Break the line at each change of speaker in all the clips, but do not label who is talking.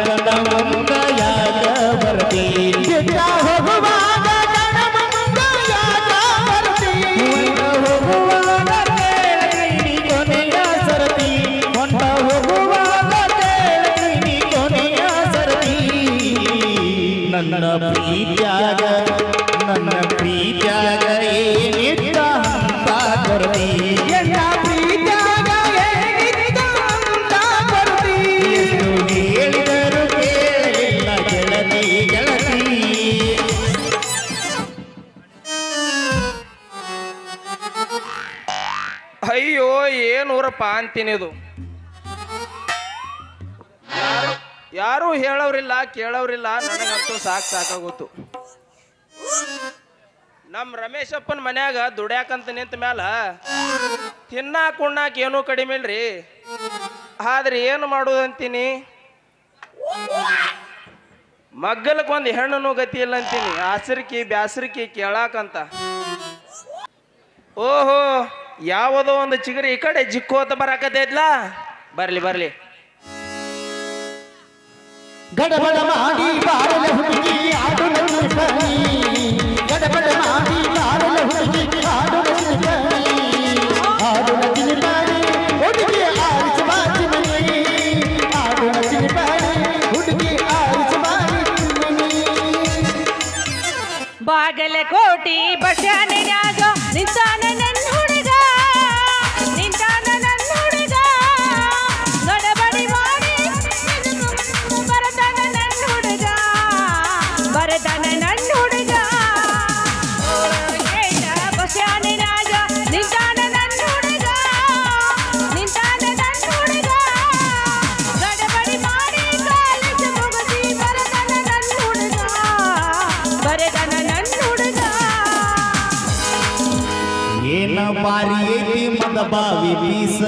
ಕಣ ಮುಂದ ಯಾಕ ಬರ್ತಿ ಬಿಟ್ಟ ಹೋಗುವಾಗ ಕಣ ಮುಂದ ಯಾಕ ಬರ್ತಿ ಹೋಗುವಾಗ ಕೇಳಿ ಕೊನೆಯ ಸರತಿ ಹೊಂಟ ಹೋಗುವಾಗ ಕೇಳಿ ಕೊನೆಯ ಸರತಿ ನನ್ನ ಪ್ರೀತ್ಯಾಗ ಏನಿದ್ದ ಅಂತ ಕೊರತಿ ಎನ್ನ ಪ್ರೀತ್ಯಾಗ ಏನಿದ್ದ ಅಂತ ಕೊರತಿ ಎಷ್ಟು ಹೇಳಿದರು ಕೇಳಿಲ್ಲ ಗೆಳತಿ ಗೆಳತಿ
ಅಯ್ಯೋ ಏನೂರಪ್ಪ ಅಂತೀನಿದು ಯಾರು ಹೇಳೋರಿಲ್ಲ ಕೇಳೋರಿಲ್ಲ ನನಗಂತೂ ಸಾಕಾಗೋತು ನಮ್ಮ ರಮೇಶಪ್ಪನ ಮನ್ಯಾಗ ದುಡ್ಯಾಕಂತ ನಿಂತ ಮ್ಯಾಲ ತಿನ್ನಾಕ ಉಣ್ಣಾಕ ಏನೂ ಕಡಿಮೆ ಇಲ್ರಿ ಆದ್ರೆ ಏನು ಮಾಡೋದಂತೀನಿ ಮಗ್ಗಲಕ್ಕೊಂದು ಹೆಣ್ಣು ಗತಿ ಇಲ್ಲ ಅಂತೀನಿ ಆಸರಿಕಿ ಬ್ಯಾಸರಿಕಿ ಕೇಳಾಕಂತ ಓಹೋ ಯಾವುದೋ ಒಂದು ಚಿಗರಿ ಈ ಕಡೆ ಜಿಕ್ಕೋತ ಬರಾಕತ್ತೈತ್ಲಾ ಬರ್ಲಿ
ಗಡಬಡ ಮಾಡಿ ಬಾರಲ ಹುಡುಗಿ ಆಡು ನಗುತ್ತಾನಿ ಗಡಬಡ ಮಾಡಿ ಬಾರಲ ಹುಡುಗಿ ಆಡು ನಗುತ್ತಾನಿ ಆಡು ನಗುತ್ತಾನಿ ಹುಡುಗಿ ಆರಿಸ ಬಾಚಿ ಮನಿ ಆಡು ನಗುತ್ತಾನಿ ಹುಡುಗಿ ಆರಿಸ ಬಾಚಿ ಮನಿ
ಬಾಗಲಕೋಟಿ ಬಸವಣ್ಣನ್ಯಾಗ ನಿಂತಾನ ನನ್ನ ಹುಡುಗ ಗಡಬಡಿ ಮಾಡಿ ಬರತಾನ ನನ್ನ ಹುಡುಗ ಬಸವಣ್ಣನ್ಯಾಗ ನಿಂತಾನ ನನ್ನ ಹುಡುಗ ಗಡಬಡಿ ಮಾಡಿ ಕಾಲೇಜ್ ಮುಗಿಸಿ ಬರತಾನ ನನ್ನ ಹುಡುಗ
ಏನ ಬಾರಿ ಐತಿ ಮದ ಬಾವಿ ಬೀಸ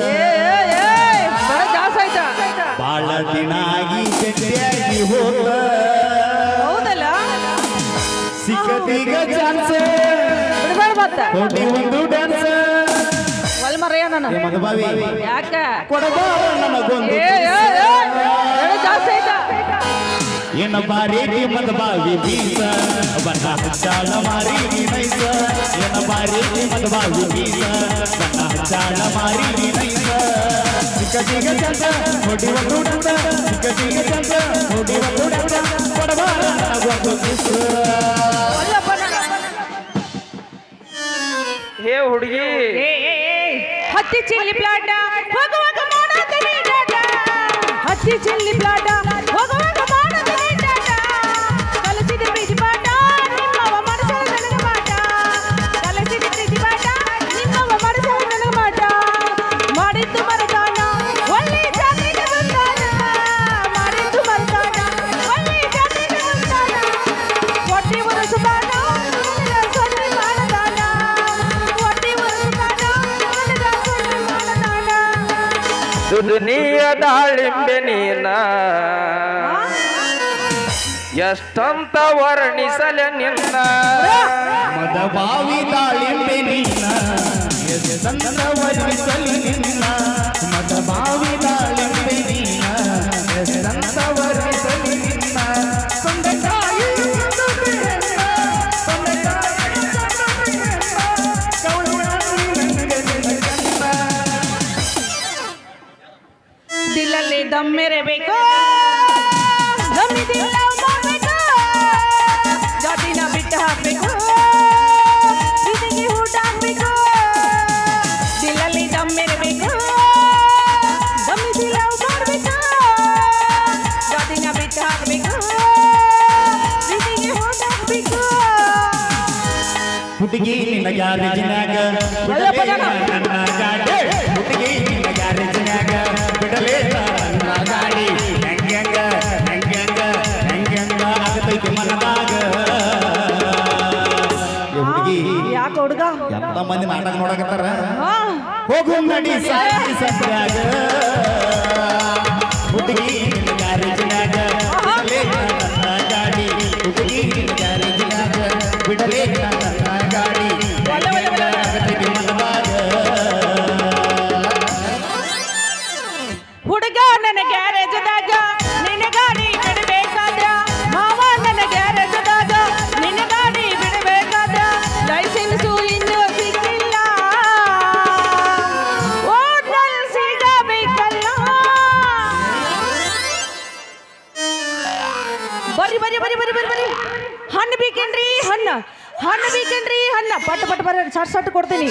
ಬಾಳ ದಿನ ಆಗಿ ಗಟ್ಟಿಯಾಗಿ ಹೋದ
ಹೌದಲ್ಲ
ಸಿಕ್ಕದೀಗ ಚಾನ್ಸ್ ಕೊಡಿ ಒಂದು ಡ್ಯಾನ್ಸ್
ಒಲ್ಮರಯ್ಯ ನನ್ನ
ಮದ ಬಾವಿ
ಯಾಕ
ಕೊಡಬಾ ನನಗೊಂದು
ಜಾಸ್ತಿ ಆಯ್ತಾ
ಏನ ಬಾರಿ ಮದ ಬಾವಿ ಬೀಸ ಬಣ್ಣ ಚಾಳ ಮಾರಿ ನೈಸ ಏನ ಬಾರಿ ಮದ ಬಾವಿ ಬೀಸ ಬಣ್ಣ ಚಾಳ ಮಾರಿ ನೈಸ ಸಿಕ್ಕದೀಗ ಚಂದ ಕೊಡಿ ಒಂದು ಡ್ಯಾನ್ಸ್ ಸಿಕ್ಕದೀಗ ಚಂದ ಕೊಡಿ ಒಂದು ಡ್ಯಾನ್ಸ್ ಕೊಡಬಾ ನನಗೊಂದು ಕಿಸ್
ಹೇ ಹುಡುಗಿ
ಹತ್ತಿ ಚಿಲ್ಲಿ ಪ್ಲಾಟ ಹೋಗುವಾಗ ಮಾಡತೀನಿ ಡಾಟ ಹತ್ತಿ ಚಿಲ್ಲಿ ಪ್ಲಾಟ ಹೋಗುವಾಗ ಮಾಡತೀನಿ ಡಾಟ ಕಲಸಿದ ಪ್ರೀತಿ ಪಾಠ ನಿಮ್ಮವ ಮನಸ್ಸು ನನಗ ಮಾಟ ಕಲಸಿದ ಪ್ರೀತಿ ಪಾಠ ನಿಮ್ಮವ ಮನಸ್ಸು ನನಗ ಮಾಟ ಮಾಡಿದ್ದು ಮರದಾನ ಒಳ್ಳೆ ಜಾತಿಗೆ ಬಂದಾನ ಮಾಡಿದ್ದು ಮರದಾನ ಒಳ್ಳೆ ಜಾತಿಗೆ ಬಂದಾನ ಹೊಟ್ಟಿ ಒರಸು ಬಾಣ ಸೊನ್ನೆ ಮಾಡದಾನ
ದುನಿಯ ದಾಳಿಂಬೆ ನೀನ ಎಷ್ಟಂತ ವರ್ಣಿಸಲ ನಿನ್ನ
ಮದ ಬಾವಿ ದಾಳಿಂಬೆ ನಿನ್ನ ಎಷ್ಟಂತ ವರ್ಣಿಸಲಿ ನಿನ್ನ ಮದ ಬಾವಿ ದಾಳಿಂಬೆ ನಿನ್ನ ಎಷ್ಟಂತ ವರ್ಣಿಸಲಿ ನಿನ್ನ ಸೊಂದಕಾಯಿ
ದಿಲ್ಲಲ್ಲಿ ದಮ್ಮೆರಬೇಕು ದಮ್ಮಿದಿಲ್ಲ ಮಾಡಬೇಕು ಜಾತಿನ ಬಿಟ್ಟು ಹಾಕಬೇಕು ಪ್ರೀತಿಗೆ ಊಟ ಹಾಕಬೇಕು ದಿಲ್ಲಲ್ಲಿ ದಮ್ಮೆರಬೇಕು ದಮ್ಮಿದಿಲ್ಲ ಮಾಡಬೇಕು ಜಾತಿನ ಬಿಟ್ಟು ಹಾಕಬೇಕು ಪ್ರೀತಿಗೆ ಊಟ ಹಾಕಬೇಕು
ಹುಡುಗಿ ನಿನ್ನ ಗ್ಯಾರೇಜಿನಾಗ ನನ್ನ ಗಾಡಿ ಹುಡುಗಿ ನಿನ್ನ ಗ್ಯಾರೇಜಿನಾಗ ಬಿಡಲೇ ನನ್ನ ಗಾಡಿ ಹೆಂಗ ಆಗತೈತಿ ಮನದಾಗ ಹುಡುಗಿ
ಯಾಕೆ ಹುಡುಗ
ಎಲ್ಲ ಮಂದಿ ನಾಟಕ ನೋಡಕತ್ತಾರ ಹೋಗು ನಡಿ ಸಾಯಿ ಸತ್ಯಾಗ ಹುಡುಗಿ ನಿನ್ನ ಗ್ಯಾರೇಜಿನಾಗ ಬಿಡಲೇ ನನ್ನ ಗಾಡಿ ಹುಡುಗಿ ನಿನ್ನ ಗ್ಯಾರೇಜಿನಾಗ ಬಿಡಲೇ ನನ್ನ ಗಾಡಿ ಆಗತೈತಿ ಮನದಾಗ
ಹುಡುಗ ನನ್ನ ಗ್ಯಾರೇಜದಾಗ ನಿನ್ನ ಗಾಡಿ ಬರ್ರಿ ಬರ್ರಿ ಬರ್ರಿ ಬರ್ರಿ ಬರ್ರಿ ಬರ್ರಿ ಹಣ್ಣು ಬೇಕೇನ್ರಿ ಹಣ್ಣು ಹಣ್ಣು ಬೇಕೇನ್ರಿ ಹಣ್ಣು ಪಟ್ ಪಟ್ ಬರ್ರಿ ಸಟ್ ಸಟ್ ಕೊಡ್ತೀನಿ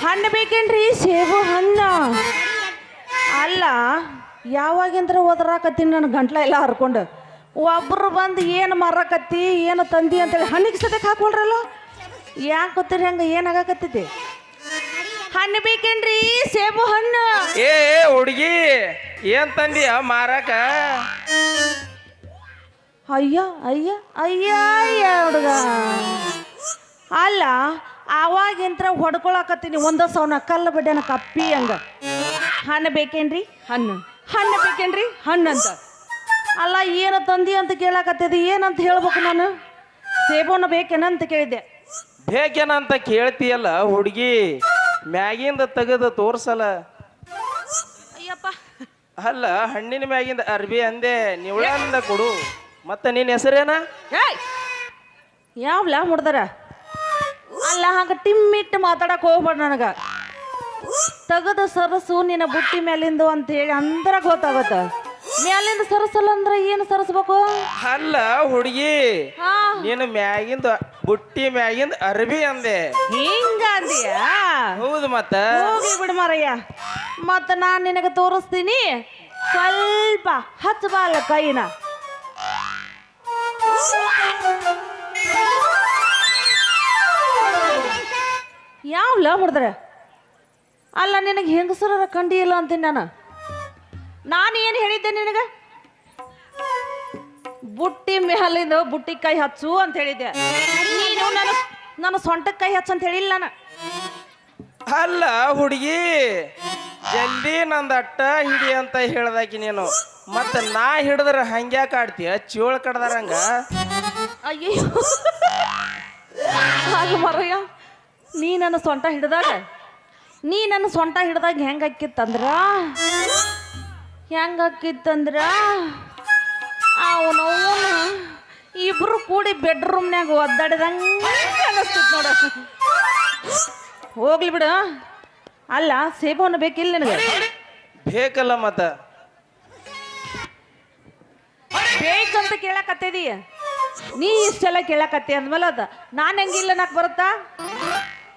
ಹಣ್ಣು ಬೇಕೇನ್ರಿ ಸೇಬು ಹಣ್ಣು ಅಲ್ಲ ಯಾವಾಗಿಂದ್ರ ಓದರಾಕತ್ತೀನಿ ನನ್ನ ಗಂಟ್ಲ ಎಲ್ಲ ಹರ್ಕೊಂಡು ಒಬ್ರು ಬಂದು ಏನು ಮಾರಕತ್ತಿ ಏನು ತಂದಿ ಅಂತೇಳಿ ಹಣ್ಣಿಗೆ ಸದ್ಯಕ್ಕೆ ಹಾಕೊಳ್ರಲ್ಲ ಯಾಕೆ ಗೊತ್ತಿರಿ ಹಂಗೆ ಏನಾಗಕತ್ತೈತಿ ಹಣ್ಣು ಬೇಕೇನ್ರಿ ಸೇಬು ಹಣ್ಣು
ಏ ಹುಡುಗಿ ಏನ್ ತಂದಿಯ ಮಾರಾಕ
ಅಯ್ಯ ಅಯ್ಯ ಅಯ್ಯ ಅಯ್ಯ ಹುಡುಗ ಅಲ್ಲ ಅವಾಗಿಂತ್ರ ಹೊಡ್ಕೊಳಕತ್ತೀನಿ ಒಂದ ಸೌನ ಕಲ್ಲು ಬಡ್ಡೆನ ಕಪ್ಪಿ ಹಂಗ ಹಣ್ಣು ಬೇಕೇನ್ರಿ ಹಣ್ಣು ಹಣ್ಣು ಬೇಕೇನ್ರಿ ಹಣ್ಣು ಅಂತ ಅಲ್ಲ ಏನು ತಂದಿ ಅಂತ ಕೇಳಕತ್ತಿದೆ ಏನಂತ ಹೇಳ್ಬೇಕು ನಾನು ಸೇಬುನ ಬೇಕೇನಂತ ಕೇಳಿದ್ದೆ
ಬೇಕೇನಂತ ಕೇಳ್ತೀಯಲ್ಲ ಹುಡುಗಿ ಮ್ಯಾಗಿಂದ ತೆಗೆದು ತೋರ್ಸಲ್ಲ
ಅಯ್ಯಪ್ಪ
ಅಲ್ಲ ಹಣ್ಣಿನ ಮ್ಯಾಗಿಂದ ಅರ್ಬಿ ಅಂದೆ ನಿವಳಂದ ಕೊಡು ಮತ್ತೆ ನಿನ್ನ ಹೆಸರೇನ
ಏಯ್ ಯಾವ್ಲ ಮುಡ್ದಾರ ಅಲ್ಲ ಹಂಗ ಟಿಮ್ಮಿಟ್ಟು ಮಾತಾಡಕ್ ಹೋಗ್ಬೇಡ ನನಗ ತೆಗೆದು ಸರಸು ನಿನ್ನ ಬುಟ್ಟಿ ಮೇಲಿಂದು ಅಂತೇಳಿ ಅಂದ್ರ ಗೊತ್ತಾಗತ್ತ ಮ್ಯಾಲಿಂದ ಸರಸಲ್ಲ ಅಂದ್ರ ಏನು ಸರಸ್ಬೇಕು
ಅಲ್ಲ ಹುಡುಗಿ
ಹಾ
ನೀನು ಮ್ಯಾಗಿಂದ ಬುಟ್ಟಿ ಮ್ಯಾಗಿಂದ ಅರ್ಬಿ ಅಂದೆ
ಹಿಂಗ ಅಂದಿಯಾ
ಹೌದು ಮತ್ತ
ಹೋಗಿ ಬಿಡು ಮಾರಯ್ಯ ಮತ್ತ ನಾನ್ ನಿನಗೆ ತೋರಿಸ್ತೀನಿ ಸ್ವಲ್ಪ ಹಚ್ಚಬಾಲ ಕೈನ ಯಾವ್ಲ ಮುಡ್ದ್ರೆ ಅಲ್ಲ ನಿನಗೆ ಹೆಂಗಸರ ಕಂಡಿ ಇಲ್ಲ ಅಂತೀನಿ ನಾನು ಏನು ಹೇಳಿದ್ದೆ ನಿನಗೆ ಬುಟ್ಟಿ ಮೇಲಿಂದ ಬುಟ್ಟಿ ಕೈ ಹಚ್ಚು ಅಂತ ಹೇಳಿದ್ದೆ ನೀನು ನನ್ನ ಸೊಂಟಕ್ಕೆ ಕೈ ಹಚ್ಚು ಅಂತ ಹೇಳಿಲ್ಲ ನಾನು
ಅಲ್ಲ ಹುಡುಗಿ ಜಲ್ದಿ ನಂದ ಅಟ್ಟ ಹಿಡಿ ಅಂತ ಹೇಳ್ದಾಕಿ ನೀನು ಮತ್ತ ನಾ ಹಿಡಿದ್ರ ಹಂಗ್ಯಾಕ ಆಡ್ತೀಯ ಚೋಳ ಕಡ್ದಾರಂಗ
ಅಯ್ಯೋ ಅಲ್ಲ ಮರಯ್ಯ ನೀ ನನ್ನ ಸೊಂಟ ಹಿಡ್ದಾಗ ಹೆಂಗಾಕಿತ್ತಂದ್ರ ಅವನವನು ಇಬ್ರು ಕೂಡಿ ಬೆಡ್ರೂಮ್ನ್ಯಾಗ ಒದ್ದಾಡಿದಂಗೆ ಅನಿಸ್ತಿತ್ತು ನೋಡ ಹೋಗ್ಲಿ ಬಿಡು ಅಲ್ಲ ಸೇಬುವನ್ನು ಬೇಕಿಲ್ಲ ನಿನಗೆ
ಬೇಕಲ್ಲ ಮತ್ತ
ಬೇಕಂತ ಕೇಳಕತ್ತಿದೀಯ ನೀ ಇಷ್ಟೆಲ್ಲ ಕೇಳಕತ್ತಿ ಅಂದ್ಮೇಲೆ ಅದ ನಾನು ಹೆಂಗಿಲ್ಲ ನಾಕ್ ಬರುತ್ತಾ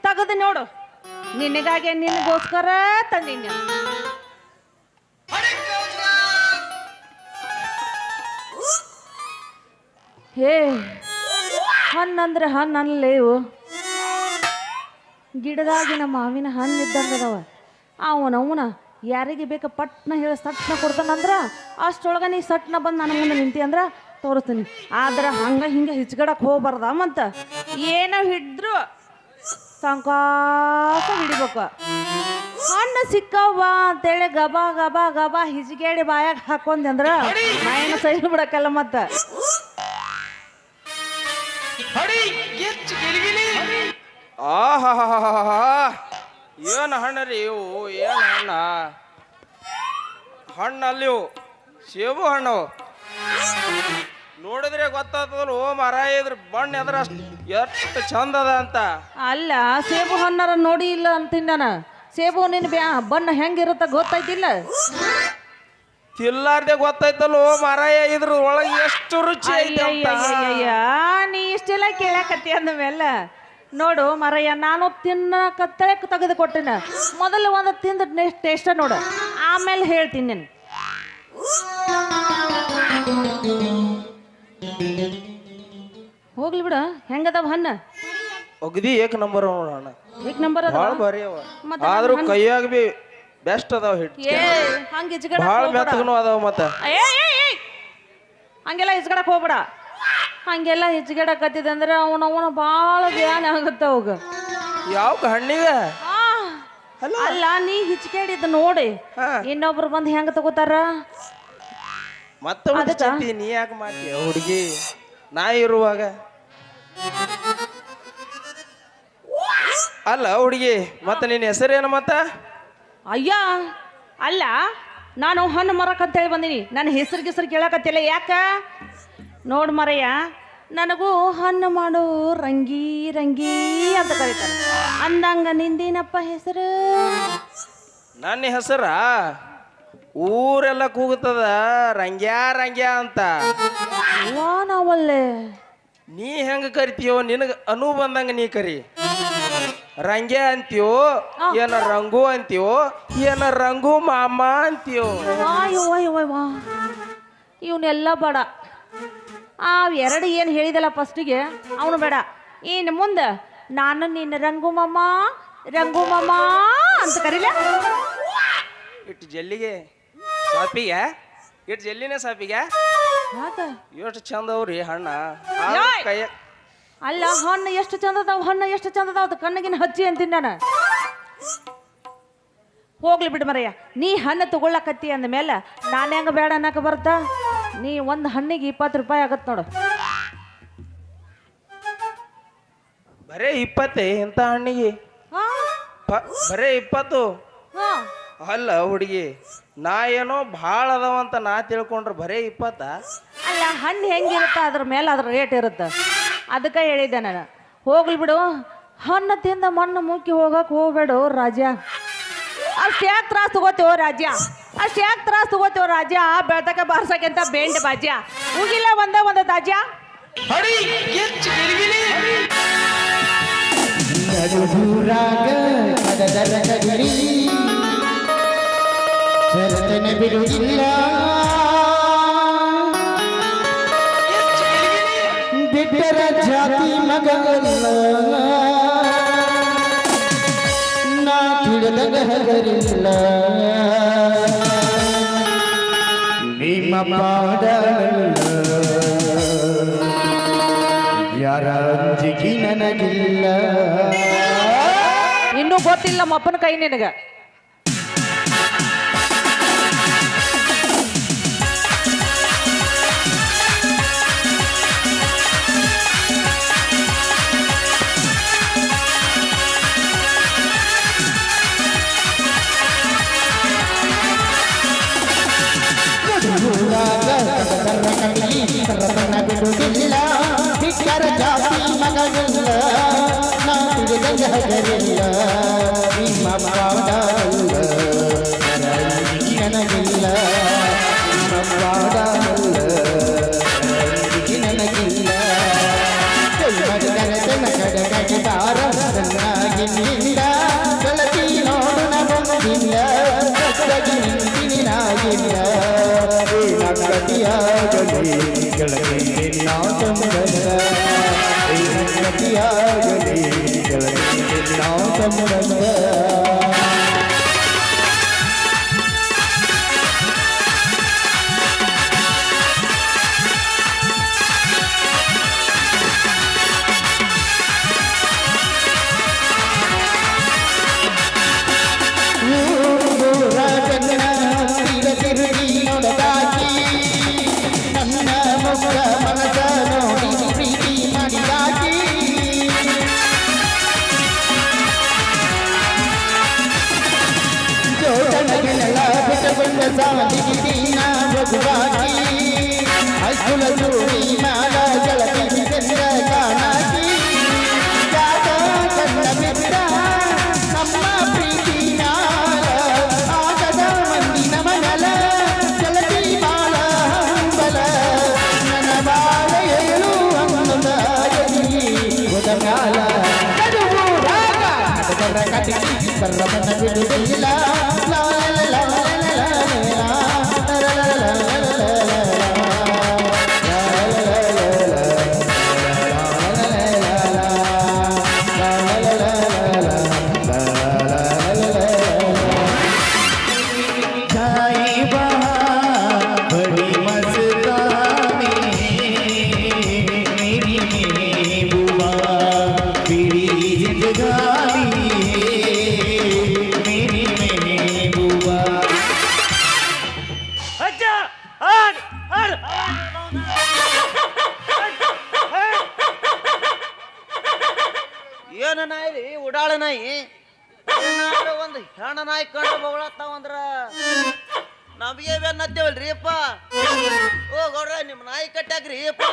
ತೆಗೆದು ನೋಡು ನಿನಗೋಸ್ಕರ ತಂದಿನ ಹೇ ಹಣ್ಣಂದ್ರೆ ಹಣ್ಣು ಅನ್ಲೇವು ಗಿಡದಾಗಿನ ಮಾವಿನ ಹಣ್ಣು ಇದ್ದಂಗದವ ಅವನವನ ಯಾರಿಗೆ ಬೇಕಾ ಪಟ್ನ ಹೇಳಿ ಸಟ್ನ ಕೊಡ್ತಾನಂದ್ರ ಅಷ್ಟೊಳಗ ನೀ ಸಟ್ನ ಬಂದು ನನ್ನ ಮುಂದೆ ನಿಂತಿ ಅಂದ್ರೆ ತೋರಿಸ್ತೀನಿ ಆದ್ರೆ ಹಂಗ ಹಿಂಗೆ ಹಿಚ್ಕಡಕ್ಕೆ ಹೋಗ್ಬಾರ್ದ ಮಂತ ಏನೋ ಹಿಡಿದ್ರು ಸಂಕಾಸ ಹಿಡಿಬೇಕು ಹಣ್ಣು ಸಿಕ್ಕವ್ವ ಅಂತೇಳಿ ಗಬಾ ಗಬಾ ಗಬಾ ಹಿಚ್ಗೇಡಿ ಬಾಯಾಗ ಹಾಕೊಂಡೆ ಅಂದ್ರ ನಾಯನ ಸೈ ಬಿಡಕ್ಕಲ್ಲ ಮತ್ತ
ಆಹಾ ಏನು ಹಣ್ಣ ರೀ ಇವು ಏನು ಹಣ್ಣಲ್ಲಿ ಇವು ಸೇಬು ಹಣ್ಣು ನೋಡಿದ್ರೆ ಗೊತ್ತಾಗ್ತದಲ್ಲ ಓ ಮರ ಇದ್ರ ಬಣ್ಣ ಎದ್ರ ಎಷ್ಟು ಚಂದ ಅದ ಅಂತ
ಅಲ್ಲ ಸೇಬು ಹಣ್ಣಾರ ನೋಡಿ ಇಲ್ಲ ಅಂತೀನಿ ನಾನು ಸೇಬು ನಿನ್ನ ಬಣ್ಣ ಹೆಂಗಿರುತ್ತ ಗೊತ್ತಾಯ್ತಿಲ್ಲ
ತಿಲ್ಲಾರ್ದೆ ಗೊತ್ತಾಯ್ತಲ್ಲ ಓ ಮರ ಇದ್ರ ಒಳಗೆ ಎಷ್ಟು ರುಚಿ ಐತೆ ಅಂತ.
ನೀ ಇಷ್ಟೆಲ್ಲ ಕೇಳಕತ್ತಿ ಅಂದಮೇಲೆ ನೋಡು ಮರಯ್ಯ ನಾನು ಕತ್ತಳಕ್ಕೆ ತೆಗೆದು ಕೊಟ್ಟಿನ ಮೊದಲು ಒಂದು ತಿಂದ ಟೇಸ್ಟ ನೋಡು ಆಮೇಲೆ ಹೇಳ್ತೀನಿ ನಾನು ಹೋಗ್ಲಿ ಬಿಡು ಹೆಂಗದವ ಹಣ್ಣು
ಒಗದಿ ಏಕ್ ನಂಬರ್ ನೋಡೋಣ
ಏಕ್ ನಂಬರ್ ಅದ
ಭಾಳ ಭಾರಿ ಅವ ಆದ್ರೂ ಕೈಯಾಗ ಬಿ ಬೆಸ್ಟ್ ಅದಾವ ಹಿಟ್
ಹಂಗೆ ಇಸ್ಗಡ
ಭಾಳ ಮೆತ್ತಗನು ಅದಾವ ಮತ್ತ
ಹಂಗೆಲ್ಲ ಇಸ್ಗಡಕ್ ಹೋಗ್ಬೇಡ ಹಂಗೆಲ್ಲ ಹಿಚ್ಗಡಕತ್ತಿದೆ ಅಂದ್ರೆ ಅವನವನ ಭಾಳ ಧ್ಯಾನ ಆಗುತ್ತೆ ಅವಾಗ
ಯಾವ ಹಣ್ಣಿಗ
ಅಲ್ಲ ನೀ ಹಿಚ್ಕೇಡಿದ್ ನೋಡಿ ಇನ್ನೊಬ್ರು ಬಂದು ಹೆಂಗ ತಗೋತಾರ
ಮತ್ತೆ ನೀ ಯಾಕೆ ಮಾಡ್ತೀಯ ಹುಡುಗಿ ನಾ ಇರುವಾಗ ಅಲ್ಲ ಹುಡುಗಿ ಮತ್ತೆ ನಿನ್ನ ಹೆಸರೇನು ಮತ್ತ
ಅಯ್ಯ ಅಲ್ಲ ನಾನು ಹಣ್ಣು ಮರಕ್ಕಂತೇಳಿ ಬಂದೀನಿ ನನ್ನ ಹೆಸರು ಕೇಳಕತ್ತಿಲ್ಲ ಯಾಕ ನೋಡು ಮರಯ್ಯ ನನಗೂ ಹಣ್ಣು ಮಾಡು ರಂಗಿ ರಂಗಿ ಅಂತ ಕರೀತಾರೆ ಅಂದಂಗ ನಿಂದೇನಪ್ಪ ಹೆಸರು
ನನ್ನ ಹೆಸರ ಊರೆಲ್ಲ ಕೂಗುತ್ತದ ರಂಗ್ಯಾ ರಂಗ್ಯಾ ಅಂತ.
ಅಲ್ಲ ನಾವಲ್ಲೇ
ನೀ ಹೆಂಗ ಕರಿತೀಯೋ ನಿನಗ ಅನು ಬಂದಂಗ ನೀ ಕರಿ. ರಂಗ್ಯ ಅಂತೀಯೋ ಏನ ರಂಗು ಅಂತೀಯೋ ಏನ ರಂಗು ಮಾಮ ಅಂತೀಯೋ.
ಇವನ್ನೆಲ್ಲ ಬೇಡ. ಆ ಎರಡು ಏನು ಹೇಳಿದಲ್ಲ ಫಸ್ಟಿಗೆ ಅವನು ಬೇಡ. ಇನ್ನು ಮುಂದೆ ನಾನು ನಿನ್ನ ರಂಗು ಮಾಮ ಅಂತ ಕರೀಲ.
ಇಟ್ಟು ಜಲ್ಲಿಗೆ ಸಾಪಿಗೆ ಇಟ್ಟು ಜಲ್ಲಿನ ಸಾಪಿಗೆ ಎಷ್ಟು ಚಂದ ಅವ್ರಿ ಹಣ್ಣ ಕೈಯ.
ಅಲ್ಲ ಹಣ್ಣು ಎಷ್ಟು ಚಂದ ಅದಾವ, ಹಣ್ಣು ಎಷ್ಟು ಚಂದ ಅದಾವ, ಕಣ್ಣಿಗಿನ ಹಚ್ಚಿ ಅಂತೀನಿ ನಾನು. ಹೋಗ್ಲಿ ಬಿಡು ಮರಯ್ಯ, ನೀ ಹಣ್ಣು ತಗೊಳ್ಳಕತ್ತಿ ಅಂದಮೇಲೆ ನಾನು ಹೆಂಗ ಬೇಡ ಅನ್ನಕ್ಕೆ ಬರ್ತಾ. ನೀ ಒಂದು ಹಣ್ಣಿಗೆ 20 ರೂಪಾಯಿ ಆಗತ್ತೆ ನೋಡು.
ಬರೇ 20 ಇಂಥ ಹಣ್ಣಿಗೆ ಬರೇ 20? ಅಲ್ಲ ಹುಡುಗಿ, ನಾ ಏನೋ ಭಾಳ ಅದಾವಂತ ನಾ ತಿಳ್ಕೊಂಡ್ರೆ ಬರೇ 20?
ಅಲ್ಲ ಹಣ್ಣು ಹೆಂಗಿರುತ್ತೆ ಅದ್ರ ಮೇಲೆ ಅದ್ರ ರೇಟ್ ಇರುತ್ತೆ, ಅದಕ್ಕೆ ಹೇಳಿದ್ದೆ ನಾನು. ಹೋಗ್ಲಿ ಬಿಡು, ಹಣ್ಣು ತಿಂದ ಮಣ್ಣು ಮುಕ್ಕಿ ಹೋಗಕ್ಕೆ ಹೋಗ್ಬೇಡು ರಾಜ. ಅಷ್ಟು ಯಾಕೆ ತ್ರಾಸ ತಗೋತೇವೋ ರಾಜ್ಯ, ಅಷ್ಟು ಯಾಕೆ ತ್ರಾಸ ತಗೋತೇವೋ ರಾಜ್ಯ. ಬೆಳ್ತಕ ಬಾರ್ಸಕ್ಕಿಂತ ಬೇಂಡ್ ಬಾಜ್ಯ ಹೋಗಿಲ್ಲ ಒಂದ ತಾಜ್ಯ.
ಬಿಡುವುದಿಲ್ಲ ಬಿಟ್ಟರ ಜಾತಿ ಮಗಲ್ಲ ನಾ ತಿಳಿದ ಹಗರಿಲ್ಲ ನಿಮ್ಮ ಪಾಡಲ್ಲ ಯಾರ ಅಂಜಿಕೆ ನನಗಿಲ್ಲ.
ಇನ್ನೂ ಗೊತ್ತಿಲ್ಲ ಮಪ್ಪನ ಕೈ ನಿನಗ.
ಬಿಡುವುದಿಲ್ಲ ಬಿಟ್ಟರ ಜಾತಿ ಮಗಲ್ಲ ನಾ ತಿಳಿದ ಹಗರಿಲ್ಲ ನಿಮ್ಮ ಪಾಡಲ್ಲ ನನಗಿಲ್ಲ ನಿಮ್ಮ ಪಾಡಲ್ಲ ನನಗಿಲ್ಲ. ಕರೆತನ ಕಡಗಡಿದಾರ ಚೆನ್ನಾಗಿಲ್ಲ ಗೆಳತಿ ನೋಡುನ ಬಂದಿಲ್ಲ ಕಟ್ಟಗಿ ನಿಂತಿನಾಗಿಲ್ಲ ಗತಿಯಾಗಲಿ ಗೆಳತಿ ನಾ ಸಮುದ್ರ ಗತಿಯಾಗಲಿ ಗೆಳತಿ ನಾ ಸಮುದ್ರ. ಹೈಸ್ಕೂಲ ಜೋಡಿ ಮಾಲ ಗೆಳತಿ ಚಂದ್ರ ಕಾಣಾಕಿ ಯಾಕ ಕಣ್ಣ ಬಿಟ್ಟ ನಮ್ಮ ಪ್ರೀತಿ ಮ್ಯಾಲ ಆಗದ ಮಂದಿ ನಮಗಲ ಗೆಳತಿ ಬಾಳ ಹಂಬಲ ನನ್ನ ಬಾಳ ಏಳು ಅನ್ನದ ಗೊದ ಮ್ಯಾಲ ಕಟಿಕಿ ಸರ್ವಮನ ಬಿಡುವುದಿಲ್ಲ
ಏನು ನಾಯಿ ಉಡಾಳ ನಾಯಿ ಒಂದು ಹೆಣ್ಣ ನಾಯಿ ಕಂಡು ಬಗಳತ್ತಾವಂದ್ರ ನಮಗೆ ಬೆನ್ನತ್ತೇವಲ್ರಿ ಅಪ್ಪ. ಓ ಗೌಡ್ರ ನಿಮ್ಮ ನಾಯಿ ಕಟ್ಟಾಕ್ರಿ ಅಪ್ಪ.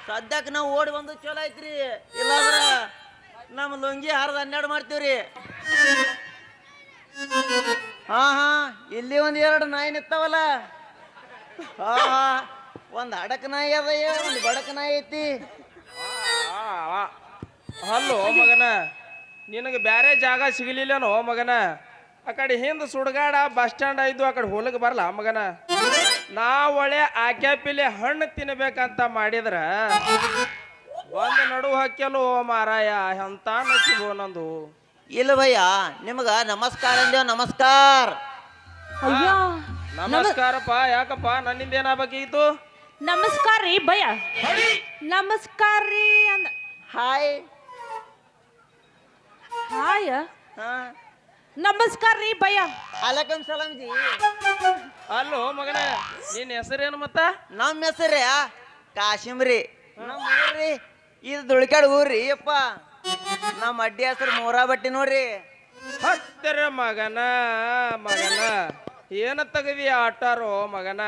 ಸದ್ಯಕ್ಕೆ ನಾವು ಓಡಿ ಬಂದು ಚಲೋ ಐತ್ರಿ, ಇಲ್ಲಾಂದ್ರ ನಮ್ಮ ಲುಂಗಿ 12 ಮಾಡ್ತೀವ್ರಿ. ಹಾ ಹಾ ಇಲ್ಲಿ ಒಂದ್ ಎರಡು ನಾಯಿ ನಿತ್ತಾವಲ್ಲ. ಹಾ ಹಾ ಒಂದ್ ಅಡಕ ನಾಯಿ ಅದ, ಒಂದ್ ಬಡಕ ನಾಯಿ ಐತಿ.
ಅಲ್ಲೋ ಮಗನ, ನಿನಗೆ ಬ್ಯಾರೆ ಜಾಗ ಸಿಗಲಿಲ್ಲನೋ ಮಗನ? ಆ ಕಡೆ ಹಿಂದ್ ಸುಡ್ಗಾಡ ಬಸ್ ಸ್ಟ್ಯಾಂಡ್ ಇದ್ದು ಆ ಕಡೆ ಹೊಲಕ್ಕೆ ಬರಲ್ಲ ಮಗನ. ನಾ ಒಳ್ಳೆ ಆಕ್ಯಾಪಿಲೆ ಹಣ್ಣು ತಿನ್ಬೇಕಂತ ಮಾಡಿದ್ರ ಬಂದು ನಡು ಹಾಕ್ಯಲು ಮಾರಾಯ, ಎಂತ ನಸಿಬೋ ನಂದು.
ಇಲ್ಲ ಭಯ್ಯ, ನಿಮ್ಗ ನಮಸ್ಕಾರ ಅಂದೇವ್, ನಮಸ್ಕಾರ.
ಅಯ್ಯೋ
ನಮಸ್ಕಾರಪ್ಪ. ಯಾಕಪ್ಪ, ನನ್ನಿಂದ ಏನಾಗಬೇಕಿತ್ತು?
ನಮಸ್ಕಾರ ರೀ ಭಯ. ನಮಸ್ಕಾರ ರೀ ಅಂದ.
ಹಾಯ್.
ಹಾಯ
ಹಾ
ನಮಸ್ಕಾರ ರೀ ಭಯ.
ಅಲಕಂ ಸಲಾಂ ಜಿ.
ಅಲ್ಲೋ ಮಗನ, ನಿನ್ನ ಹೆಸರೇನು ಮತ್ತ?
ನಮ್ಮ ಹೆಸರೇ ಕಾಶಿಮ್ರಿ. ನಮ್ಮ ಊರ್ರಿ ಇದು ದುಳ್ಕಾಡ್ ಊರ್ರಿ ಅಪ್ಪ. ನಮ್ಮ ಅಡ್ಡಿ ಹೆಸರು ಮೂರಾ ಬಟ್ಟಿ ನೋಡ್ರಿ.
ಹತ್ತರ ಮಗನ ಮಗನ, ಏನ ತಗದಿ ಆಟಾರೋ ಮಗನ?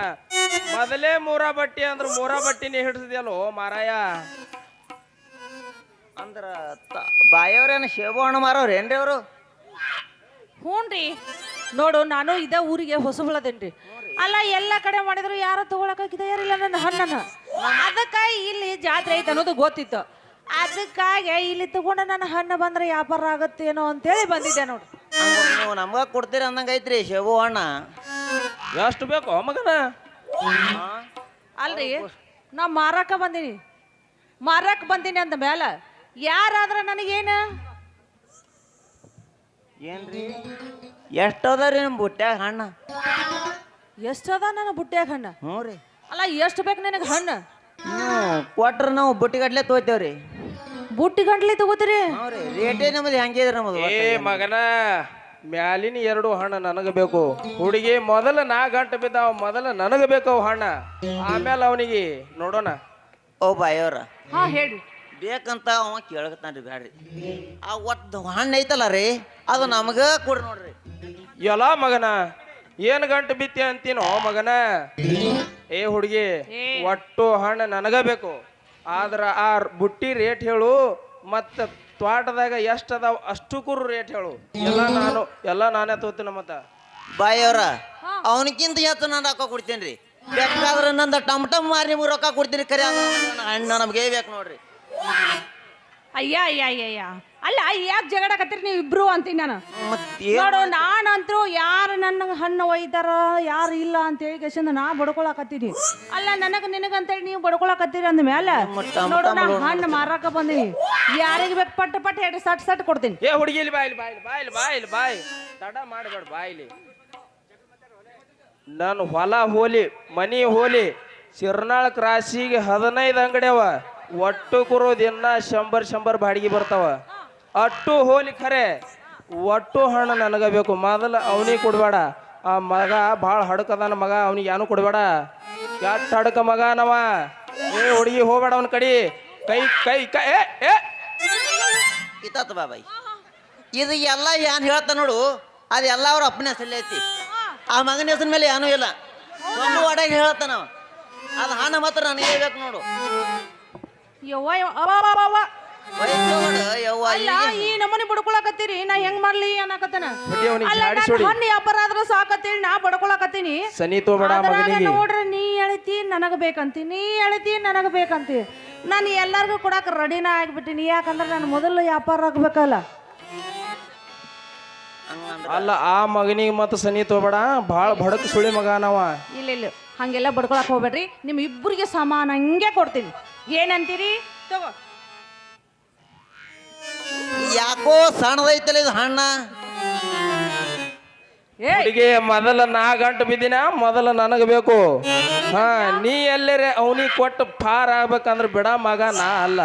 ಮೊದಲೇ ಮೂರಾ ಬಟ್ಟಿ ಅಂದ್ರ ಮೂರಾ ಬಟ್ಟಿನೇ ಹಿಡಿಸಿದ್ಯಲ್ಲೋ ಮಾರಾಯ.
ಅಂದ್ರ ಬಾಯವ್ರೇನ ಶೇಬು ಹಣ್ಣು ಮಾರವ್ರಿ ಏನ್ರಿ ಅವರು?
ಹ್ಞೂನ್ರಿ. ನೋಡು, ನಾನು ಇದ ಊರಿಗೆ ಹೊಸಬಳದೇನ್ರಿ. ಅಲ್ಲ, ಎಲ್ಲ ಕಡೆ ಮಾಡಿದ್ರು ಯಾರು ತಗೊಳಕ ಯಾರಿಲ್ಲ ನನ್ನ ಹಣ್ಣನ್ನ. ಅದಕ್ಕಾಗಿ ಇಲ್ಲಿ ಜಾತ್ರೆ ಐತೆ ಅನ್ನೋದು ಗೊತ್ತಿತ್ತು. ಅದಕ್ಕಾಗಿ ಇಲ್ಲಿ ತಗೊಂಡ ನನ್ನ ಹಣ್ಣು ಬಂದ್ರೆ ವ್ಯಾಪಾರ ಆಗತ್ತೇನೋ ಅಂತೇಳಿ ಬಂದಿದ್ದೆ ನೋಡಿ.
ನೀವು ನಮ್ಗ ಕೊಡ್ತೀರಿ ಅಂದಂಗ ಐತ್ರಿ ಶೇಬು ಹಣ್ಣ.
ಎಷ್ಟು ಬೇಕು ಮಗನ?
ಅಲ್ರಿ, ನಾ ಮಾರಾಕ ಬಂದೀನಿ ಅಂದ ಮೇಲೆ ಯಾರಾದ್ರ ನನಗೇನು?
ಏನ್ರಿ ಎಷ್ಟದರಿ ನಿಮ್ ಬುಟ್ಟ್ಯಾಗ ಹಣ್ಣ?
ಎಷ್ಟದ ನನ್ನ ಬುಟ್ಟ್ಯಾಗ ಹಣ್ಣು?
ಹ್ಞೂ ರೀ.
ಅಲ್ಲ, ಎಷ್ಟು ಬೇಕು ನಿನಗೆ ಹಣ್ಣು?
ಕೊಟ್ರ ನಾವು ಬುಟ್ಟಿಗಟ್ಲೆ ತಗೋತೇವ್ರಿ.
ಬುಟ್ಟಿ ಗಂಟ್ಲಿ ತಗೋತೀರಿ?
ಹ್ಞೂ ರೀ. ರೇಟೇ ನಮ್ಮದು ಹೆಂಗಿದ್ರಿ ನಮ್ಮದು.
ಏ ಮಗನ, ಮ್ಯಾಲಿನ 2 ಹಣ್ಣು ನನಗೆ ಬೇಕು. ಹುಡುಗಿ ಮೊದಲ 4 ಗಂಟೆ ಬಿದ್ದಾವ, ಮೊದಲ ನನಗೆ ಬೇಕು ಅವು ಹಣ್ಣ, ಆಮೇಲೆ ಅವನಿಗೆ ನೋಡೋಣ.
ಓ ಬಾಯವ್ರ,
ಹಾ ಹೇಳಿ.
ಬೇಕಂತ ಅವ ಕೇಳಕತ್ತಾನ್ರಿ. ಬ್ಯಾಡ್ರಿ, ಆ ಒಟ್ಟು ಹಣ್ಣು ಐತಲ್ಲ ರೀ, ಅದು ನಮಗ ಕೊಡ್ರಿ ನೋಡ್ರಿ.
ಎಲ್ಲ ಮಗನ, ಏನ್ ಗಂಟು ಬಿತ್ತಿ ಅಂತೀನೋ ಮಗನ? ಏ ಹುಡುಗಿ, ಒಟ್ಟು ಹಣ್ಣು ನನಗ ಬೇಕು. ಆದ್ರ ಆ ಬುಟ್ಟಿ ರೇಟ್ ಹೇಳು, ಮತ್ತ ತ್ವಾಟದಾಗ ಎಷ್ಟು ಅದಾವ ಅಷ್ಟು ಕುರು ರೇಟ್ ಹೇಳು. ಎಲ್ಲ ನಾನೇ ತಗೋತೀನಿ. ಮತ್ತ
ಬಾಯವ್ರ, ಅವನಕ್ಕಿಂತ ಹೆಚ್ಚು ನಾನು ರೊಕ್ಕ ಕೊಡ್ತೇನ್ರಿ. ಬೇಕಾದ್ರೆ ನಂದು ಟಮ್ ಮಾರಿ ನಿಮ್ಗೆ ರೊಕ್ಕ ಕೊಡ್ತೀನಿ. ಕರೆ ಹಣ್ಣು ನಮ್ಗೆ ಬೇಕು ನೋಡ್ರಿ.
ಅಯ್ಯ ಅಲ್ಲ, ಯಾಕೆ ಜಗಳಕತ್ತೀರಿ ನೀವು ಇಬ್ರು ಅಂತೀನಿ ನಾನು.
ಮತ್ತೆ
ನೋಡು, ನಾನಂತರೂ ಯಾರು ನನ್ನ ಹಣ್ಣು ಒಯ್ದಾರ ಯಾರು ಇಲ್ಲ ಅಂತ ಹೇಳಿ ನಾ ಬಡ್ಕೊಳಕತ್ತೀನಿ. ಅಲ್ಲ, ನಿನಗಂತೇಳಿ ನೀವು ಬಡ್ಕೊಳಕತ್ತೀರಿ ಅಂದ ಮೇಲೆ ನೋಡು, ನಾ ಹಣ್ಣು ಮಾರಾಕ ಬಂದೀನಿ. ಯಾರಿಗೆ ಬೇಕು ಪಟ್ಟು ಹೇಳಿ ಸಟ್ ಕೊಡ್ತೀನಿ.
ಏ ಹುಡುಗಿ, ಇಲ್ಲಿ ಬಾಯಿಲಿ ತಡ ಮಾಡಬೇಡ, ಬಾಯಿಲಿ. ನಾನು ಹೊಲ ಹೋಲಿ ಮನಿ ಹೋಲಿ ಸಿರ್ನಾಳ ಕ್ರಾಸಿಗೆ 15 ಅಂಗಡಿ ಅವ. ಒಟ್ಟು ಕುರು ದಿನ 100 ಬಾಡಿಗೆ ಬರ್ತಾವ. ಅಟ್ಟು ಹೋಲಿ ಖರೆ, ಒಟ್ಟು ಹಣ್ಣು ನನಗ ಬೇಕು. ಮೊದಲು ಅವನಿಗೆ ಕೊಡ್ಬೇಡ. ಆ ಮಗ ಭಾಳ ಹಡಕದಾನ ಮಗ, ಅವನಿಗೆ ಏನು ಕೊಡ್ಬೇಡ. ಎಷ್ಟು ಹಡಕ ಮಗ ನವ. ಏ ಹುಡುಗಿ, ಹೋಗ್ಬೇಡ ಅವನ ಕಡೆ. ಕೈ
ಇತ್ತ ಬಾಬಾಯ್, ಇದು ಎಲ್ಲ ಏನ್ ಹೇಳ್ತಾ ನೋಡು, ಅದೆಲ್ಲ ಅವ್ರ ಅಪ್ಪನ ಹೆಸರಲ್ಲಿ ಐತಿ. ಆ ಮಗನ ಹೆಸರ ಮೇಲೆ ಏನೂ ಇಲ್ಲ. ಒಂದು ಒಡಗೆ ಹೇಳ್ತಾನ ಅದು ಹಣ ಮಾತ್ರ ನನಗೆ ಬೇಕು ನೋಡು.
ಅಲ್ಲ, ಈ ನಮ್ಮನೆ ಬಡ್ಕೊಳಕತ್ತೀರಿ, ನಾ ಹೆಂಗ್ ಮಾಡ್ಲಿ ಅನ್ನಕತ್ತನ. ಅಲ್ಲ, ಹಣ್ಣು ವ್ಯಾಪಾರ ಆದ್ರೂ ಸಾಕತ್ತೇಳಿ ನಾ ಬಡ್ಕೊಳಕತ್ತೀನಿ. ನೋಡ್ರಿ, ನೀ ಎಳಿತಿ ನನಗ ಬೇಕಂತಿ. ನಾನು ಎಲ್ಲಾರ್ಗು ಕೊಡಾಕ ರೆಡಿನ ಆಗ್ಬಿಟ್ಟಿನಿ. ಯಾಕಂದ್ರೆ ನಾನು ಮೊದಲು ವ್ಯಾಪಾರ ಆಗ್ಬೇಕಲ್ಲ.
ಅಲ್ಲ, ಆ ಮಗನಿಗೆ ಮತ್ತೆ ಸನಿ ತೋಬೇಡ, ಭಾಳ ಬಡಕ್ ಸುಳಿ ಮಗ ನಾವ.
ಇಲ್ಲ ಹಂಗೆಲ್ಲ ಬಡ್ಕೊಳಕ್ ಹೋಗ್ಬೇಡ್ರಿ. ನಿಮ್ ಇಬ್ಬರಿಗೆ ಸಮಾನ ಹಂಗೆ ಕೊಡ್ತೀನಿ. ಏನಂತೀರಿ? ತಗೋ.
ಯಾಕೋ ಸಣ್ಣದೈತಲ್ಲ ಇದು ಹಣ್ಣ.
ಹುಡುಗಿ, ಮೊದಲ 4 ಗಂಟೆ ಬಿದ್ದಿನ, ಮೊದಲ ನನಗೆ ಬೇಕು. ಹಾ, ನೀ ಎಲ್ಲರೇ ಅವನಿಗೆ ಕೊಟ್ಟು ಪಾರ್ ಆಗ್ಬೇಕಂದ್ರೆ ಬಿಡ ಮಗ, ನಾ ಅಲ್ಲ.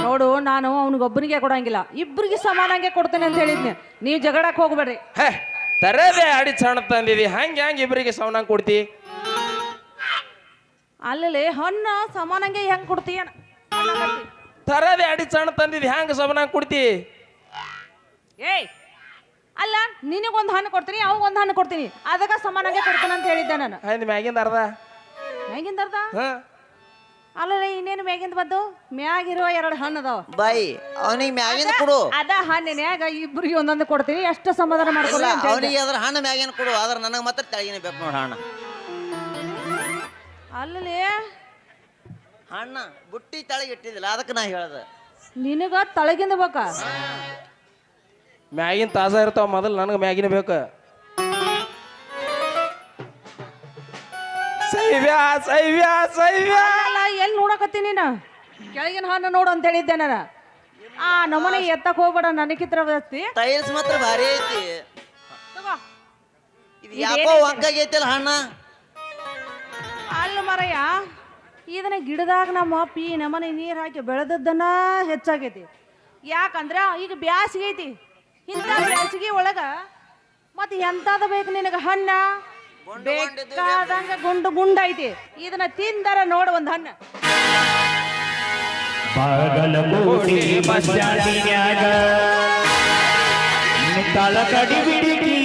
ನೋಡು, ನಾನು ಅವನಿಗೊಬ್ಬನಿಗೆ ಕೊಡಂಗಿಲ್ಲ, ಇಬ್ಬರಿಗೆ ಸಮಾನಂಗೆ ಕೊಡ್ತೇನೆ ಅಂತ ಹೇಳಿದ್ನಿ. ನೀವು ಜಗಳಕ್ಕೆ ಹೋಗ್ಬೇಡ್ರಿ.
ಹೇ, ತರದೇ ಅಡಿ ಸಣ್ಣ ತಂದಿದಿ, ಹಂಗೆ ಇಬ್ಬರಿಗೆ ಸವನಂಗೆ ಕೊಡ್ತಿ?
ಅಲ್ಲೇ ಹಣ್ಣು ಸಮಾನಂಗೆ ಹೆಂಗ್ ಕೊಡ್ತೀಯ?
ತರದೇ ಅಡಿ ಸಣ್ಣ ತಂದಿದಿ, ಹೆಂಗೆ ಸವನಂಗೆ ಕೊಡ್ತಿ?
ಏಯ್, ಅಲ್ಲ, ನಿನಗೊಂದು ಹಣ್ಣು ಕೊಡ್ತೀನಿ, ಅವಂಗೊಂದು ಹಣ್ಣು ಕೊಡ್ತೀನಿ, ಅದಕ್ಕೆ ಸಮಾನಂಗೆ ಕೊಡ್ತೇನೆ ಅಂತ ಹೇಳಿದ್ದೆ ನಾನು.
ಮ್ಯಾಗಿಂದ ಅರ್ಧ.
ಹೆಂಗಿಂದ ಅರ್ಧ? ಅಲ್ಲ ಇನ್ನೇನು ಮ್ಯಾಗಿಂದ ಬಂದು ಮ್ಯಾಗಿರೋ 2 ಹಣ್ಣು ಅದಾವ
ಬಾಯಿ ಅವನಿಗೆ ಮ್ಯಾಗಿನ ಕೊಡು.
ಅದ ಹಣ್ಣಿನ್ಯಾಗ ಇಬ್ರಿಗೆ ಒಂದೊಂದು ಕೊಡ್ತೀನಿ ಎಷ್ಟು ಸಮಾಧಾನ ಮಾಡ್ಕೊಳ್ಳಿ ಅಂತ ಹೇಳ್ದೆ.
ಅವನಿಗೆ ಅದ್ರ ಹಣ್ಣು ಮ್ಯಾಗಿನ ಕೊಡು, ಆದ್ರೆ ನನಗೆ ಮಾತ್ರ ತೆಳಗಿನ ಬೇಕು ನೋಡಿ ಹಣ್ಣು.
ಅಲ್ಲಲ್ಲಿ
ಹಣ್ಣ ಬುಟ್ಟಿ ತೆಳಗೆ ಇಟ್ಟಿದ್ದಿಲ್ಲ, ಅದಕ್ಕೆ ನಾ ಹೇಳ್ದೆ.
ನಿನಗ ತಳಗಿಂದ ಬೇಕಾ?
ಮ್ಯಾಗಿನ ತಾಜಾ ಇರ್ತಾವ, ಮೊದಲು ನನಗೆ ಮ್ಯಾಗಿನ ಬೇಕು. ಸೈವ್ಯಾ ಸೈವ್ಯಾ ಸೈವ್ಯಾ
ಅಲ್ಲ ಎಲ್ಲಿ ನೋಡಕತ್ತೀನಿ ನೀನು? ಕೆಳಗಿನ ಹಣ್ಣು ನೋಡು ಅಂತ ಹೇಳಿದ್ದೆ ನಾನು. ಆ ನಮ್ಮನೆ ಎತ್ತಕ್ ಹೋಗ್ಬೇಡ, ನನಗಿತ್ರ ಜಾಸ್ತಿ
ಟೈಲ್ಸ್ ಮಾತ್ರ ಭಾರಿ ಐತಿ.
ತಗೋ.
ಇದು ಯಾಕೋ ಒಗ್ಗಾಗೈತಿಲ್ಲ ಹಣ್ಣ.
ಅಲ್ಲ ಮರಯ್ಯ, ಇದನ್ನ ಗಿಡದಾಗ ನಮ್ಮ ಅಪ್ಪಿ ನಮ್ಮನೆ ನೀರು ಹಾಕಿ ಬೆಳೆದದ್ದನ್ನ ಹೆಚ್ಚಾಗೈತಿ. ಯಾಕಂದ್ರ ಈಗ ಬ್ಯಾಸಿಗೆ ಐತಿ. ಇಂಥ ಬ್ಯಾಸಿಗೆ ಒಳಗ ಮತ್ತೆ ಎಂತದ ಬೇಕು ನಿನಗ ಹಣ್ಣ? ಬೇಕಾದಂಗ ಗುಂಡು ಗುಂಡೈತಿ. ಇದನ್ನ ತಿಂದರ ನೋಡು ಒಂದು ಹಣ್ಣು.
ಬಾಗಲಕೋಟೆ ಬಸ್ ಸ್ಟ್ಯಾಂಡಿನ್ಯಾಗ ನಿತ್ತಾಳ ಕಡಿ ಬಿಡಿಗಿ,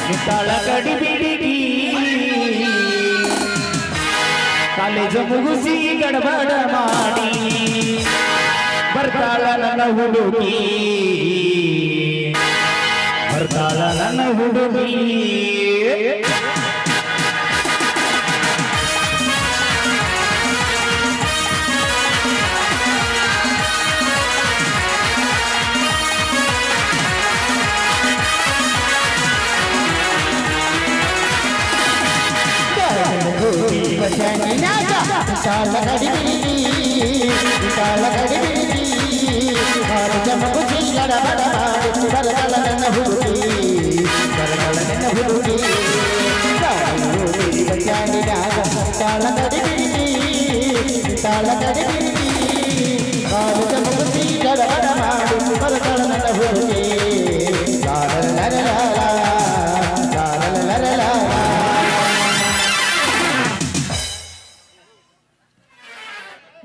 ನಿತ್ತಾಳ ಕಡಿ ಬಿಡಿಗಿ, ಕಾಲೇಜು ಮುಗಿಸಿ ಗಡಬಡ ಮಾಡಿ ಬರ್ತಾಳ ನನ್ನ ಹುಡುಗಿ, ಬರ್ತಾಳ ನನ್ನ ಹುಡುಗಿ.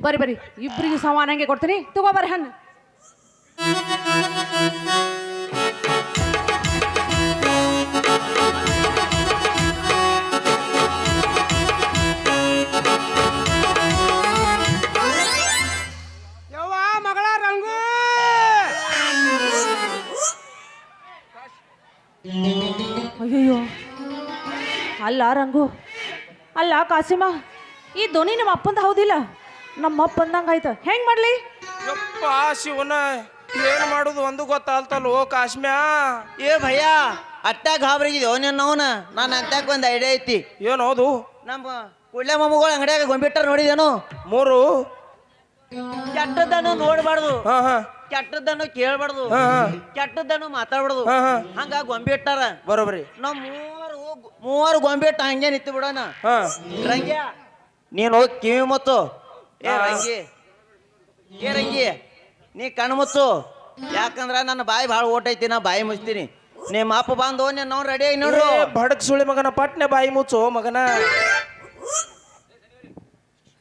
ಬರಿ ಬರಿ ಇಬ್ರಿಗೆ ಸಮಾನಂಗೆ ಕೊಡ್ತೀನಿ, ತಗೋ ಬರ್ರಿ ಹಣ್ಣು.
ಯವ್ವ ಮಗಳ ರಂಗು,
ಅಯ್ಯಯ್ಯೋ ಅಲ್ಲ ರಂಗು, ಅಲ್ಲ ಕಾಸಿಮ, ಈ ಧ್ವನಿ ನಮ್ಮ ಅಪ್ಪಂದ ಹೌದಿಲ್ಲ? ನಮ್ಮ ಅಪ್ಪಂದಂಗ ಆಯ್ತು, ಹೆಂಗ್ ಮಾಡ್ಲಿ?
ಯಪ್ಪ ಶಿವನ, ಏನ್ ಮಾಡುದು ಒಂದು ಗೊತ್ತಾಲ್ತಲ್ಲ ಓ ಕಾಶ್ಮ್ಯಾ.
ಏ ಭಯ್ಯ ಅಟ್ಟ ಗಾಬರಿಗಿದ್ಯೋ ನಿನ್ನವನ. ನಾನು ಅಂತ್ಯಾಕ ಒಂದು ಐಡಿಯಾ ಐತಿ.
ಏನು ಹೌದು?
ನಮ್ಮ ಕುಳ್ಳೆ ಮಮ್ಮಗಳು ಅಂಗಡಿಯಾಗ ಗೊಂಬಿಟ್ಟಾರ ನೋಡಿದೇನು?
3
ಕೆಟ್ಟದನ್ನು ನೋಡ್ಬಾರ್ದು,
ಹಾ ಹಾ
ಕೆಟ್ಟದನ್ನು ಕೇಳ್ಬಾರ್ದು,
ಹಾ ಹಾ
ಕೆಟ್ಟದನ್ನು ಮಾತಾಡ್ಬಾರ್ದು.
ಹಾ ಹಾ
ಹಂಗ ಗೊಂಬೆ ಇಟ್ಟಾರ.
ಬರೋಬರಿ.
ನಾವ್ ಮೂವರು ಗೊಂಬೆ ಇಟ್ಟ ಹಂಗೆ ನಿಂತು ಬಿಡೋಣ.
ಹಾ
ರಂಗ್ಯ ನೀನು ಹೋಗಿ ಕಿವಿ ಮುತ್ತು. ಏ ರಂಗಿ, ಏ ರಂಗಿ ನೀ ಕಣ್ಣು ಮುತ್ತು. ಯಾಕಂದ್ರ ನನ್ನ ಬಾಯಿ ಭಾಳ ಓಟೈತಿ, ನಾ ಬಾಯಿ ಮುಚ್ತೀನಿ. ನಿಮ್ಮ ಅಪ್ಪ ಬಂದು ನಾವು ರೆಡಿ ಆಗಿ ನೋಡ್ರು.
ಬಡಕ್ ಸುಳಿ ಮಗನ, ಪಟ್ನೆ ಬಾಯಿ ಮುಚ್ಚು ಮಗನ.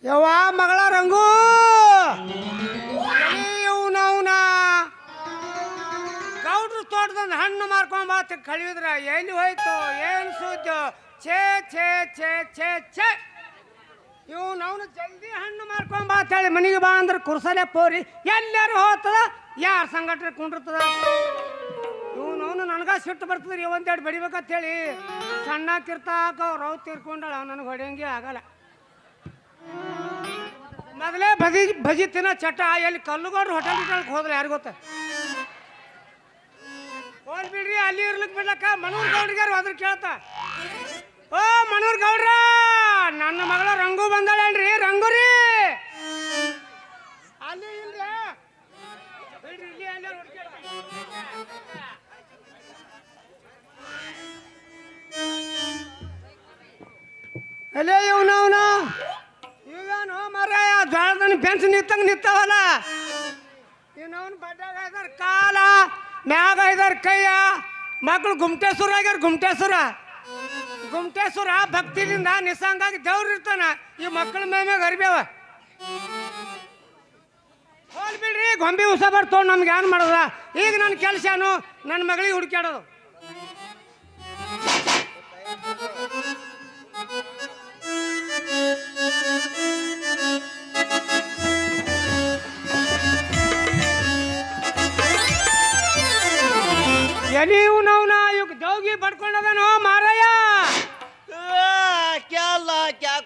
ಯವ್ವ ಮಗಳ ರಂಗು, ಇವನವನ ಗೌಡ್ರು ತೋಟದಿಂದ ಹಣ್ಣು ಮಾರ್ಕೊಂಡ್ ಬಾತ ಕಳಿಯುದ್ರ ಎಲ್ಲಿ ಹೋಯ್ತು? ಏನು ಸುದ್ದಿ? ಛೇ ಛೇ ಛೇ ಛೇ ಛೇ. ಇವನವನು ಜಲ್ದಿ ಹಣ್ಣು ಮಾರ್ಕೊಂಡ್ ಬಾತ್ ಹೇಳಿ ಮನೆಗೆ ಬಾ ಅಂದ್ರೆ ಕುರ್ಸಲೆ ಪೋರಿ ಎಲ್ಲಾರು ಹೋಗ್ತದ, ಯಾರ ಸಂಘಟನೆ ಕುಂಡಿರ್ತದ. ಇವನವನು ನನಗ ಸಿಟ್ಟು ಬರ್ತದ್ರಿ, ಒಂದೆರಡು ಬಡಿಬೇಕಂತ ಹೇಳಿ ಸಣ್ಣಕ್ಕಿರ್ತಾಕ ಅವ್ರು ರವ್ ತೀರ್ಕೊಂಡಳ, ನನಗೆ ಹೊಡೆಯಂಗೆ ಆಗಲ್ಲ. ಮೊದಲೇ ಭಜಿ ತಿನ್ನೋ ಚಟ ಎಲ್ಲಿ ಕಲ್ಲುಗೌಡ್ರು ಹೋಟೆಲ್ ಗಿಟಲ್ಗೆ ಹೋದ್ರೆ ಯಾರು ಗೊತ್ತ? ಹೋಲ್ ಬಿಡ್ರಿ, ಅಲ್ಲಿ ಇರ್ಲಿಕ್ಕೆ ಬಿಡ್ಲಕ್ಕ ಮನೂರ್ ಗೌಡ್ರಿಗಾರು ಅದ್ರ ಕೇಳ್ತ. ಓ ಮನೂರ್ ಗೌಡ್ರ, ನನ್ನ ಮಗಳ ರಂಗು ಬಂದಾಳೇನ್ರಿ? ರಂಗು ರೀ, ಅಲ್ಲಿ ಇಲ್ರಿ, ಬಿಡ್ರಿ ಇಲ್ಲಿ ಎಲ್ಲಾರು ಹುಡ್ಕ್ಯಾಡ. ಅಲ್ಲೇ ಇವನವನ ಇವೇನು ಮರಾಯ ಜ್ವಾಳದನ್ನ ಬೆಂಚ್ ನಿತ್ತಂಗ ನಿಂತಾವಲ್ಲ. ಇವನವನು ಬಡ್ಡಾಗ ಇದಾರ ಕಾಲ, ಮ್ಯಾಗ ಇದಾರ ಕೈಯ. ಮಕ್ಕಳು ಗುಮ್ಟೇಶ್ವರ ಆಗ್ಯಾರ. ಗುಮ್ಟೇಶ್ವರ ಭಕ್ತಿದಿಂದ ನಿಸಂಗಾಗಿ ದೇವ್ರು ಇರ್ತಾನ. ಈ ಮಕ್ಕಳ ಮ್ಯಾಗ ಅರಿಬೇವ. ಹೋಲ್ ಬಿಡ್ರಿ, ಗೊಂಬಿ ಉಸ ಬರ್ತವ್, ನಮ್ಗೆ ಏನ್ ಮಾಡೋದ? ಈಗ ನನ್ನ ಕೆಲಸ ಏನು? ನನ್ನ ಮಗಳಿಗೆ ಹುಡುಕ್ಯಾಡೋದು.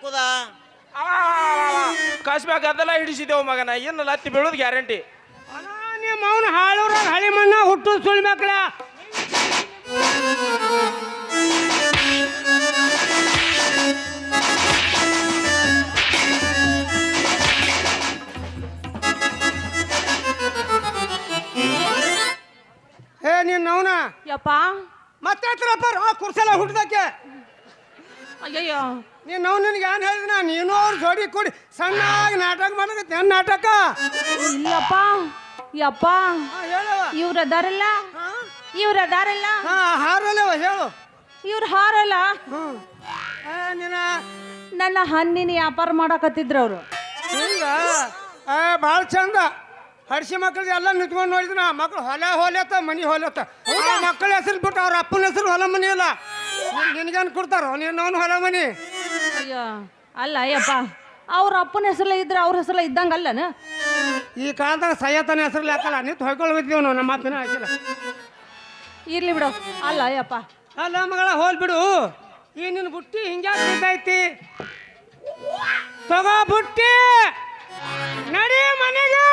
ಹಾಕುದ
ಕಸ್ಬ್ಯಾಗ ಅದೆಲ್ಲ ಹಿಡಿಸಿದೇವು ಮಗನ ಇನ್ನು ಲತ್ತಿ ಬೀಳೋದು ಗ್ಯಾರಂಟಿ.
ನಿಮ್ಮ ಅವನು ಹಾಳೂರಾಗ ಹಳಿ ಮಣ್ಣ ಹುಟ್ಟು ಸುಳ್ಳು ಮಕ್ಳ ಏ ನೀನ್ ಅವನ
ಯಪ್ಪ
ಮತ್ತೆ ಕುರ್ಸಲ್ಲ ಹುಟ್ಟದಕ್ಕೆ
ಅಯ್ಯಯ್ಯೋ
ನೀನು ನಾವು ನಿನಗೆ ಏನು ಹೇಳಿದ್ನ ನೀನು ಅವ್ರು ಜೋಡಿ ಕೂಡಿ ಸಣ್ಣಾಗಿ ನಾಟಕ ಮಾಡಕತ್ತೆ ಏನು ನಾಟಕ
ಇಲ್ಲಪ್ಪ ಯಪ್ಪ
ಹೇಳವ
ಇವ್ರು ಅದಾರಲ್ಲ ಇವ್ರು ಅದಾರಲ್ಲ
ಹಾರಲ್ಲವ ಹೇಳು
ಇವ್ರು ಹಾರಲ್ಲ
ನೀನ
ನನ್ನ ಹಣ್ಣಿನ ವ್ಯಾಪಾರ ಮಾಡಕತ್ತಿದ್ರು ಅವರು.
ಹಿಂಗ ಭಾಳ ಚಂದ ಹಡ್ಸಿ ಮಕ್ಳಿಗೆ ಎಲ್ಲ ನಿಂತ್ಕೊಂಡು ನೋಡಿದ್ನ ಮಕ್ಳು ಹೊಲ ಹೊಲತ್ತ ಮನಿ ಹೊಲತ್ತ ಮಕ್ಕಳ ಹೆಸರು ಬಿಟ್ಟು ಅವ್ರ ಅಪ್ಪನ ಹೆಸರು ಹೊಲ ಮನಿ ಇಲ್ಲ ನಿನಗೇನು ಕೊಡ್ತಾರೋ ನೀನು ಹೊಲ ಮನಿ.
ಅಯ್ಯೋ ಅಲ್ಲ ಯಪ್ಪ ಅವ್ರ ಅಪ್ಪನ ಹೆಸರಲ್ಲ ಇದ್ರೆ ಅವ್ರ ಹೆಸರಲ್ಲ ಇದ್ದಂಗ ಅಲ್ಲನ.
ಈ ಕಾಲದಾಗ ಸಯ್ಯತನ ಹೆಸರಲ್ಲಿ ಹಾಕಲ್ಲ ನಿಂತು ಹೊಯ್ಕೊಳ್ಬಿದ್ದೀವಿ ನಾವು ನಮ್ಮ ಮಾತಿನ ಹಾಕಿಲ್ಲ.
ಇರ್ಲಿ ಬಿಡು. ಅಲ್ಲ ಯಪ್ಪ
ಅಲ್ಲ ಮಗಳ ಹೋಲ್ ಬಿಡು ಈ ನಿನ್ನ ಬುಟ್ಟಿ ಹಿಂಗ್ಯಾಕೆ ಬಿದ್ದೈತಿ ತಗೋ ಬುಟ್ಟಿ ನಡಿ ಮನೆಗೆ.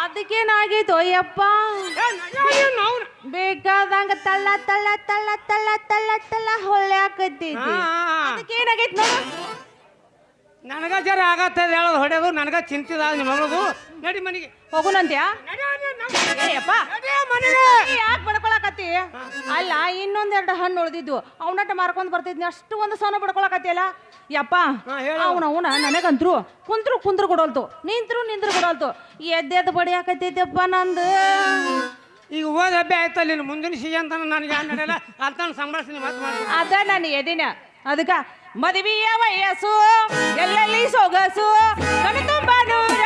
ಅದಕ್ಕೇನಾಗೈತೋ ಯಪ್ಪ ಬೇಕಾದಂಗ ತಳ್ಳ ತಳ್ಳ ತಳ್ಳ ತಳ್ಳ ತಳ್ಳ ತಳ್ಳ ಹೊಳ್ಳೆ ಹಾಕೈತಿ. ಅದಕ್ಕೇನಾಗೈತಿ ನೋಡು.
ನನಗ ಜರ ಆಗತ್ತದ ಹೇಳೋದು ಹೊಡೆದು ನನಗ ಚಿಂತಿದ ನಿಮ್ಮ ಮಗಳದು. ನಡಿ ಮನೆಗೆ
ಹೋಗುನಂತ್ಯಾ ಯಪ್ಪ ಯಾಕೆ ಬಡ್ಕೊಳಕತ್ತಿ? ಅಲ್ಲ ಇನ್ನೊಂದೆರಡು ಹಣ್ಣು ಉಳ್ದಿದ್ವು ಅವನಟ ಮಾರ್ಕೊಂಡ್ ಬರ್ತಿದ್ನಿ ಅಷ್ಟು ಒಂದು ಸಣ್ಣ ಬಡ್ಕೊಳಕತ್ತಿ ಅಲ್ಲ ಯಪ್ಪ. ಅವನ ನನಗಂತ್ರು ಕುಂತ್ರು ಕೊಡೋಲ್ತು ನಿಂತ್ರು ಕೊಡೋಲ್ತು ಎದ್ದೆದ್ದು ಬಡಿ ಹಾಕತ್ತೈತಪ್ಪ ನಂದು.
ಈಗ ಓದ್ ಹಬ್ಬ ಆಯ್ತಲ್ಲ ನೀನು ಮುಂದಿನ ಸೀಸನ್ ತನ ನನಗೆ ಏನು ನಡೆಯಲ್ಲ ಅಂತ ಸಂಭಾಳಿಸ್ತೀನಿ ಮತ್ತೆ
ಅದ ನಾನು ಎದಿನ ಅದಕ್ಕ ಮದುವೆಯ ವಯಸ್ಸು ಎಲ್ಲೆಲ್ಲಿ ಸೊಗಸು ಕಣ್ ತುಂಬ ನೂರ